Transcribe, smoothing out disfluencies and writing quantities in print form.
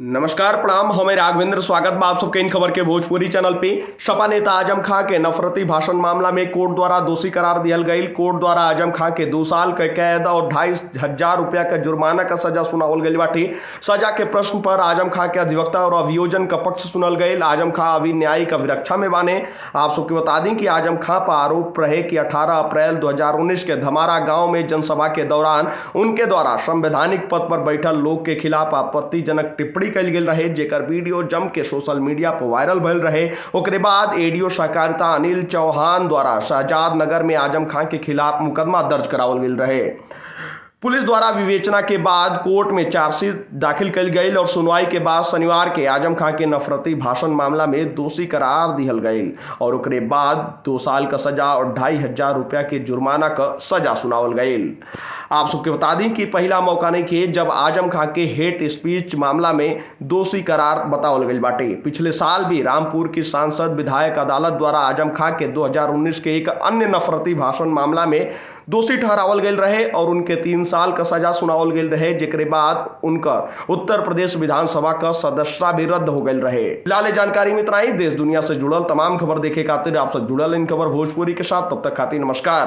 नमस्कार प्रणाम। हमें राघवेंद्र स्वागत बा आप सबके इन खबर के भोजपुरी चैनल पे। सपा नेता आजम खां के नफरती भाषण मामला में कोर्ट द्वारा दोषी करार दिया गई। कोर्ट द्वारा आजम खां के 2 साल के कैद और 2,500 रुपया का जुर्माना का सजा सुनावल गई बाटे। सजा के प्रश्न पर आजम खां के अधिवक्ता और अभियोजन का पक्ष सुनल गई। आजम खां अभी न्यायिक अभिरक्षा में बाने। आप सबके बता दें कि आजम खां पर आरोप रहे कि 18 अप्रैल 2019 के धमारा गांव में जनसभा के दौरान उनके द्वारा संवैधानिक पद पर बैठल लोग के खिलाफ आपत्तिजनक टिप्पणी कल गेल रहे, जेकर वीडियो जम के सोशल मीडिया पर वायरल भइल रहे। ओकरे बाद एडीओ सहकारिता अनिल चौहान द्वारा शहजाद नगर में आजम खां के खिलाफ मुकदमा दर्ज करावल गेल रहे। पुलिस द्वारा विवेचना के बाद कोर्ट में चार्जशीट दाखिल कल गई और सुनवाई के बाद शनिवार के आजम खां के नफरती भाषण मामला में दोषी करार दिहल गई और ओकरे बाद 2 साल का सजा और 2,500 रुपया के जुर्माना का सजा सुनावल गई। आप सबके बता दें कि पहला मौका नहीं के जब आजम खां के हेट स्पीच मामला में दोषी करार बतावल गई बाटे। पिछले साल भी रामपुर की सांसद विधायक अदालत द्वारा आजम खां के 2019 के एक अन्य नफरती भाषण मामला में दोषी ठहरावल गई रहे और उनके 3 साल का सजा सुनावल गई रहे, जेकरे बाद उनका उत्तर प्रदेश विधानसभा का सदस्यता भी रद्द हो गई रहे। फिलहाल जानकारी में इतना ही। देश दुनिया से जुड़ल तमाम खबर देखे खातिर आप सब जुड़ल इन खबर भोजपुरी के साथ। तब तक खातिर नमस्कार।